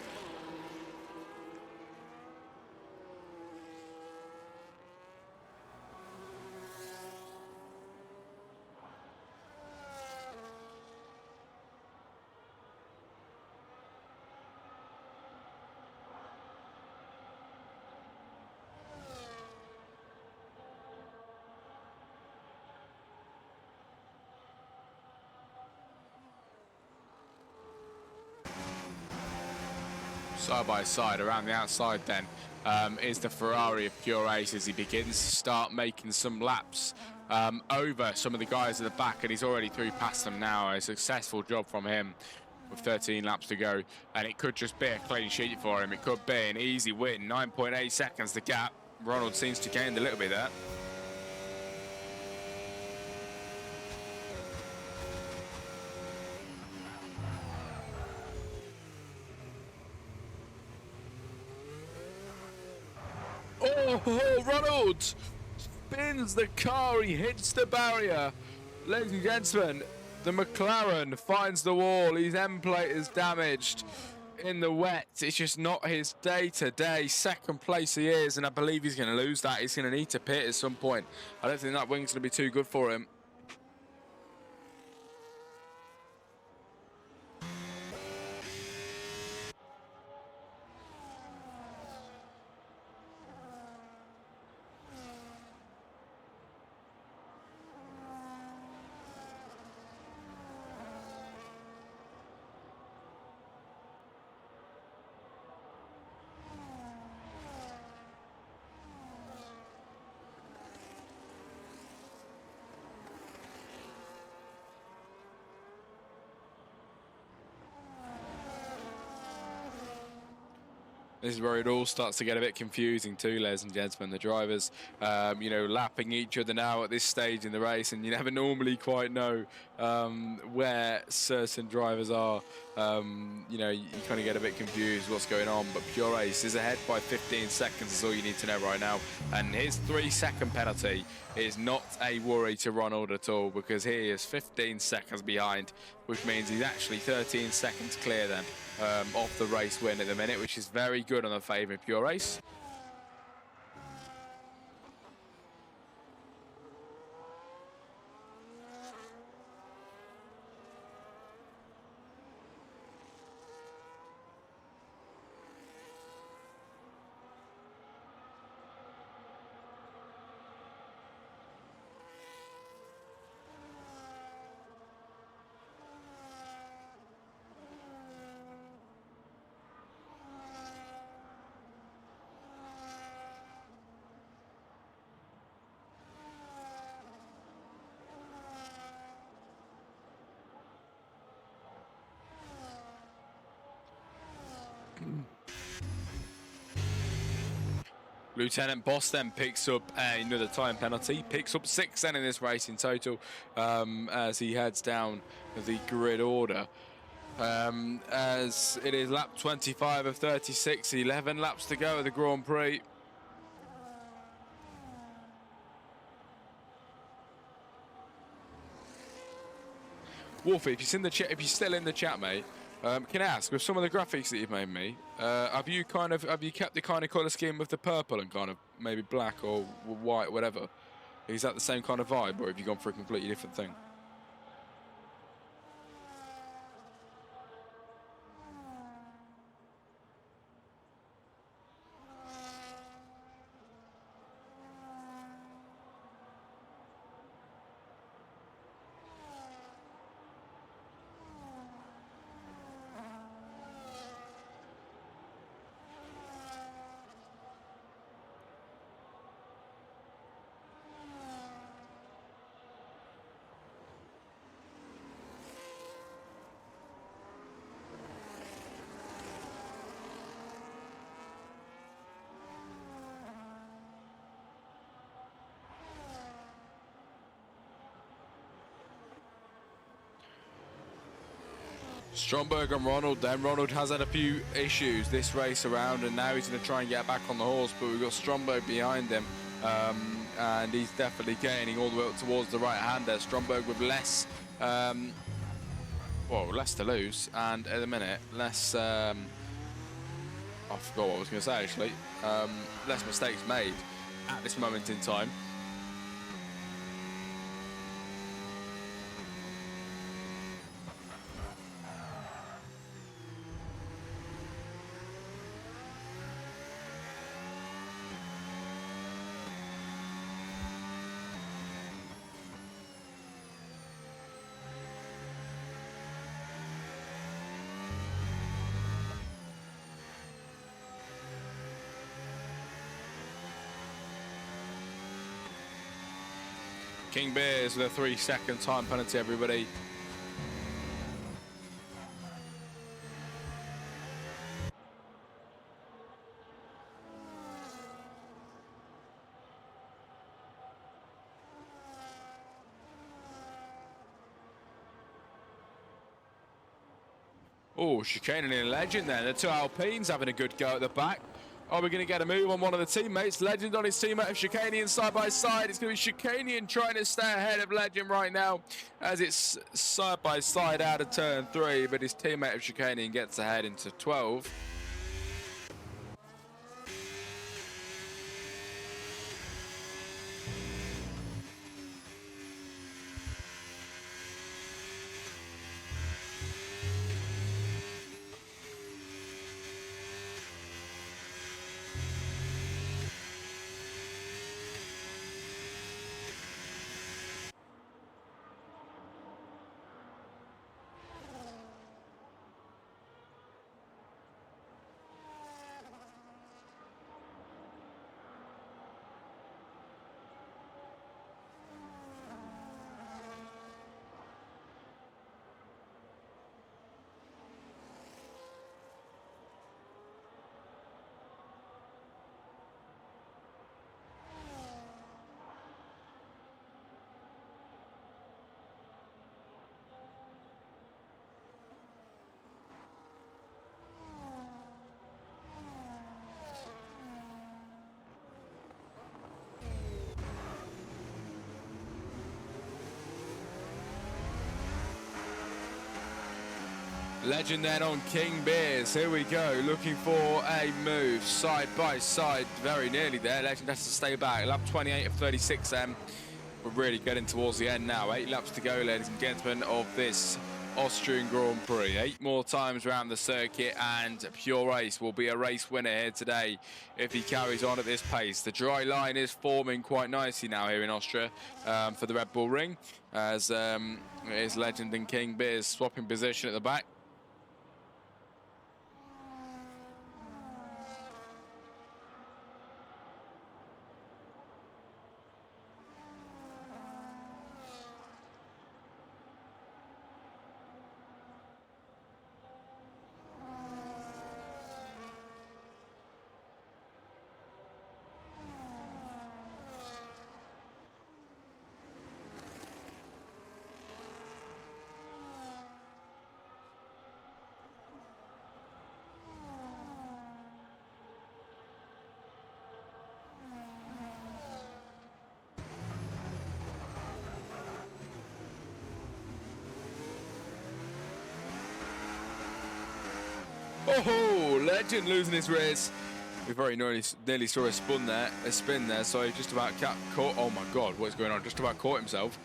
side by side. Around the outside then is the Ferrari of Pure Ace as he begins to start making some laps over some of the guys at the back, and he's already through past them now. A successful job from him with 13 laps to go, and it could just be a clean sheet for him. It could be an easy win. 9.8 seconds the gap. Ronald seems to gain a little bit there. Oh, Ronald spins the car, he hits the barrier. Ladies and gentlemen, the McLaren finds the wall. His end plate is damaged in the wet. It's just not his day today. Second place he is, and I believe he's going to lose that. He's going to need to pit at some point. I don't think that wing's going to be too good for him. This is where it all starts to get a bit confusing too, ladies and gentlemen. The drivers, you know, lapping each other now at this stage in the race, and you never normally quite know where certain drivers are. You know, you kind of get a bit confused what's going on, but Pure Ace is ahead by 15 seconds is all you need to know right now. And his 3-second penalty is not a worry to Ronald at all, because he is 15 seconds behind, which means he's actually 13 seconds clear then off the race win at the minute, which is very good on the favour of Pure Ace. Lieutenant Boss then picks up another time penalty, picks up 6 then in this race in total as he heads down the grid order. As it is lap 25 of 36, 11 laps to go at the Grand Prix. Wolfie, if you're still in the chat, mate, can I ask, with some of the graphics that you've made me, have you kept the kind of colour scheme with the purple and kind of maybe black or white, whatever? Is that the same kind of vibe, or have you gone for a completely different thing? Stromberg and Ronald then. Ronald has had a few issues this race around, and now he's going to try and get back on the horse, but we've got Stromberg behind him, and he's definitely gaining all the way up towards the right hand there. Stromberg with less, well, less to lose, and at the minute, less, I forgot what I was going to say actually, less mistakes made at this moment in time. King Beers with a 3-second time penalty, everybody. Oh, chicaning in Legend then. The two Alpines having a good go at the back. Are we going to get a move on one of the teammates? Legend on his teammate of Chicanian side by side. It's going to be Chicanian trying to stay ahead of Legend right now as it's side by side out of turn 3, but his teammate of Chicanian gets ahead into 12. Legend then on King Beers. Here we go, looking for a move side by side, very nearly there. Legend has to stay back. Lap 28 of 36 then. We're really getting towards the end now. 8 laps to go, ladies and gentlemen, of this Austrian Grand Prix. 8 more times around the circuit, and Pure Race will be a race winner here today if he carries on at this pace. The dry line is forming quite nicely now here in Austria for the Red Bull Ring, as it is Legend and King Beers swapping position at the back. Oh, Legend losing his race. We very nearly saw a spin there, so he just about caught. Oh my God, what's going on? Just about caught himself.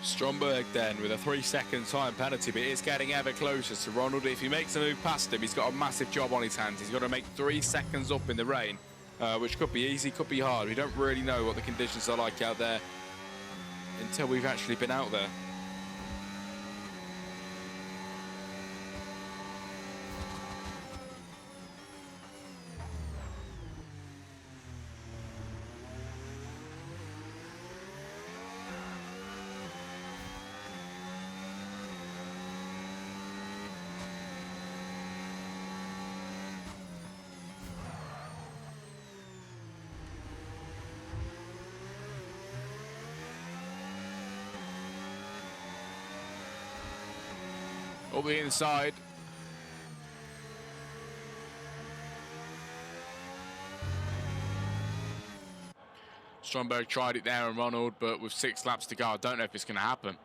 Stromberg then with a 3-second time penalty, but it's getting ever closer to Ronald. If he makes a move past him, he's got a massive job on his hands. He's got to make 3 seconds up in the rain, which could be easy, could be hard. We don't really know what the conditions are like out there until we've actually been out there. Up the inside. Stromberg tried it there on Ronald, but with 6 laps to go, I don't know if it's going to happen.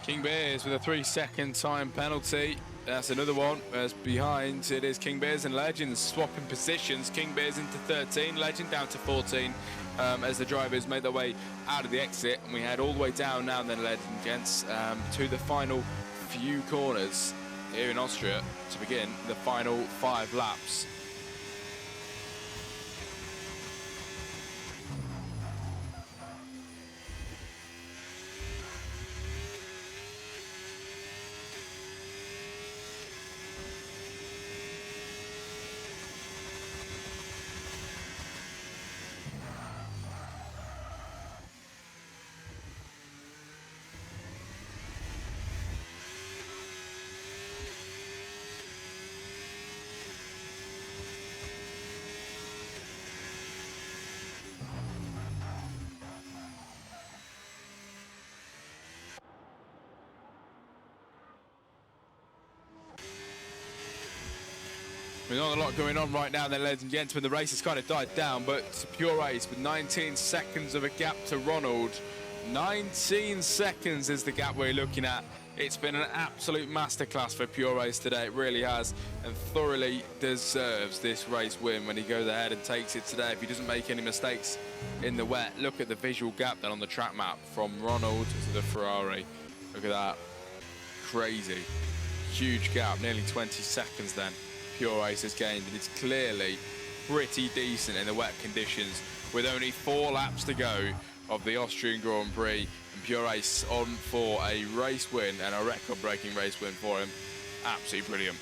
King Beers with a 3-second time penalty. That's another one. As behind, it is King Beers and Legend swapping positions. King Beers into 13, Legend down to 14 as the drivers made their way out of the exit. And we head all the way down now, and then Legend gents to the final few corners here in Austria to begin the final 5 laps. There's not a lot going on right now then, ladies and gentlemen. The race has kind of died down, but it's a pure race with 19 seconds of a gap to Ronald. 19 seconds is the gap we're looking at. It's been an absolute masterclass for Pure Race today. It really has, and thoroughly deserves this race win when he goes ahead and takes it today. If he doesn't make any mistakes in the wet, look at the visual gap then on the track map from Ronald to the Ferrari. Look at that. Crazy. Huge gap, nearly 20 seconds then. Pure Race has gained, and it's clearly pretty decent in the wet conditions with only 4 laps to go of the Austrian Grand Prix, and Pure Race on for a race win and a record-breaking race win for him. Absolutely brilliant.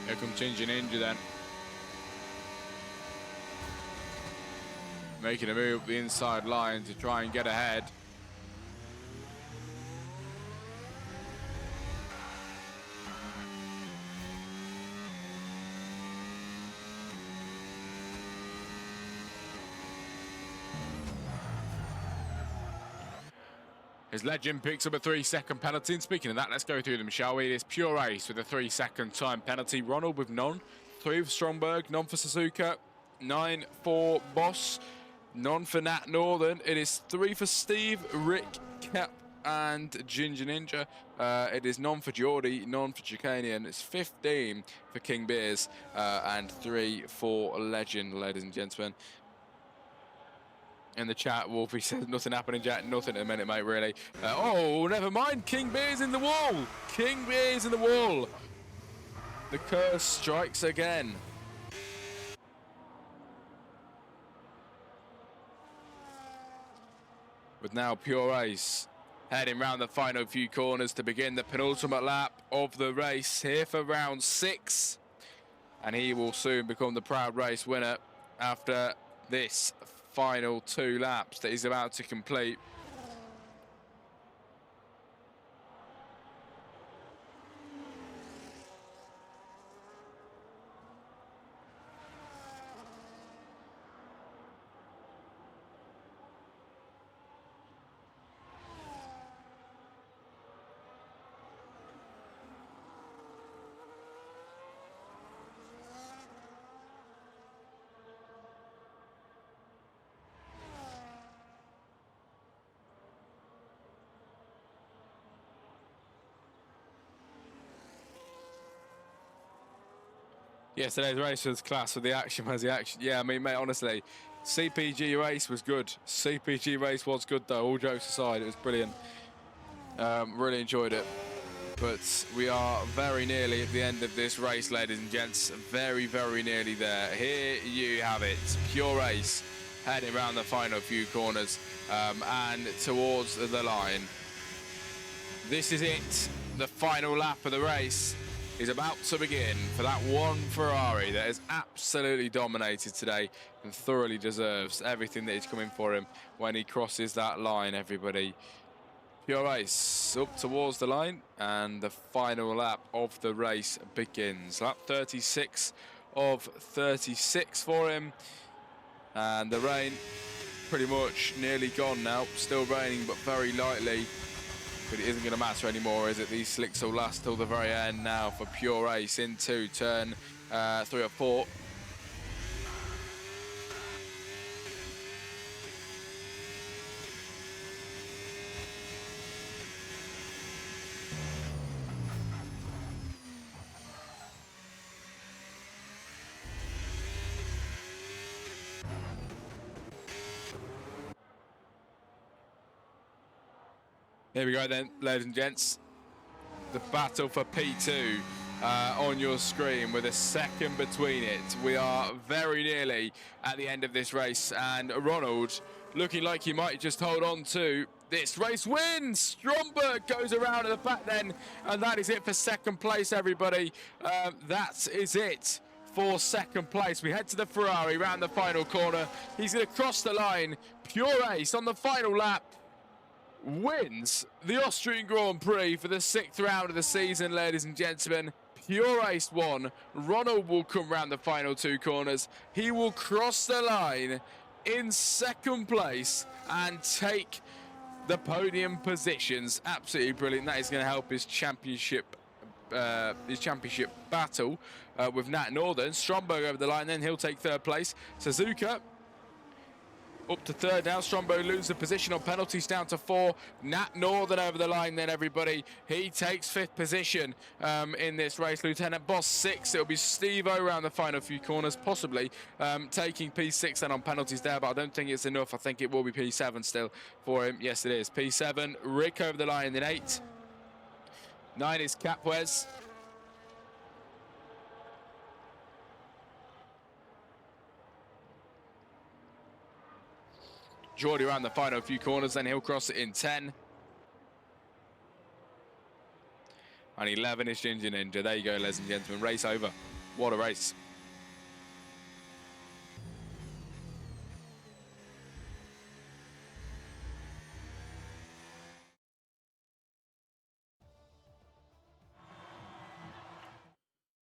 Here comes Ginger Ninja then. Making a move up the inside line to try and get ahead. His Legend picks up a 3-second penalty, and speaking of that, let's go through them, shall we? It is Pure Race with a 3-second time penalty. Ronald with none. 3 for Stromberg, none for Suzuka. 9 for Boss, none for Nat Northern. It is 3 for Steve, Rick, Cap, and Ginger Ninja. It is none for Geordie, none for Chicanian. It's 15 for King Beers, and 3 for Legend, ladies and gentlemen. In the chat, Wolfie says nothing happening, Jack. Nothing at the minute, mate, really. Oh, never mind. King Beer's in the wall. King Beer's in the wall. The curse strikes again. With now Pure Race heading round the final few corners to begin the penultimate lap of the race here for round 6. And he will soon become the proud race winner after this final 2 laps that he's about to complete. Yesterday's race was class with the action. Yeah, I mean, mate, honestly, CPG race was good. CPG race was good, though. All jokes aside, it was brilliant. Really enjoyed it. But we are very nearly at the end of this race, ladies and gents. Very, very nearly there. Here you have it. Pure Race heading around the final few corners and towards the line. This is it. The final lap of the race is about to begin for that one Ferrari that has absolutely dominated today and thoroughly deserves everything that is coming for him when he crosses that line, everybody. Pure Race up towards the line, and the final lap of the race begins. Lap 36 of 36 for him, and the rain pretty much nearly gone now. Still raining, but very lightly. But it isn't going to matter anymore, is it? These slicks will last till the very end now for Pure Race into turn 3 or 4. Here we go then, ladies and gents. The battle for P2 on your screen with a second between it. We are very nearly at the end of this race, and Ronald looking like he might just hold on to this race. Wins! Stromberg goes around at the back then, and that is it for second place, everybody. That is it for second place. We head to the Ferrari round the final corner. He's going to cross the line. Pure Ace on the final lap wins the Austrian Grand Prix for the 6th round of the season, ladies and gentlemen. Pure Ace won. Ronald will come round the final 2 corners. He will cross the line in second place and take the podium positions. Absolutely brilliant. That is going to help his championship battle with Nat Northern. Stromberg over the line, then he'll take 3rd place. Suzuka up to 3rd now. Stromberg loses the position on penalties down to 4. Nat Northern over the line then, everybody. He takes 5th position in this race. Lieutenant Boss 6. It'll be Steve-O around the final few corners, possibly taking P6 then on penalties there, but I don't think it's enough. I think it will be P7 still for him. Yes, it is. P7. Rick over the line in 8. 9 is Capwez. Geordie around the final few corners, then he'll cross it in 10. And 11 is Ginger Ninja. There you go, ladies and gentlemen. Race over. What a race.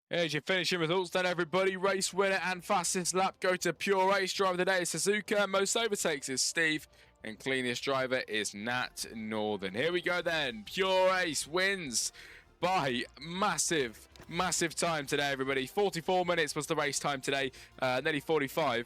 Here's your finishing results then, everybody. Race winner and fastest lap go to Pure Ace. Driver of the day is Suzuka. Most overtakes is Steve. And cleanest driver is Nat Northern. Here we go then. Pure Ace wins by massive time today, everybody. 44 minutes was the race time today. Nearly 45.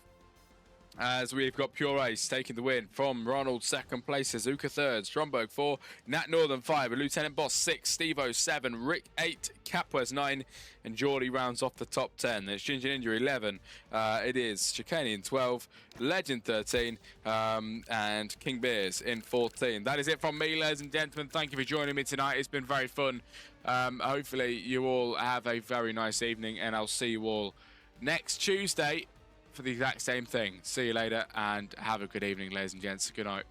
As we've got Pure Ace taking the win from Ronald 2nd place, Suzuka 3rd, Stromberg 4, Nat Northern 5, Lieutenant Boss 6, Steve-O 7, Rick 8, Capwez 9, and Geordie rounds off the top 10. There's Ginger Ninja 11, it is Chicanian 12, Legend 13, and King Beers in 14. That is it from me, ladies and gentlemen. Thank you for joining me tonight. It's been very fun. Hopefully you all have a very nice evening, and I'll see you all next Tuesday for the exact same thing. See you later and have a good evening, ladies and gents. Good night.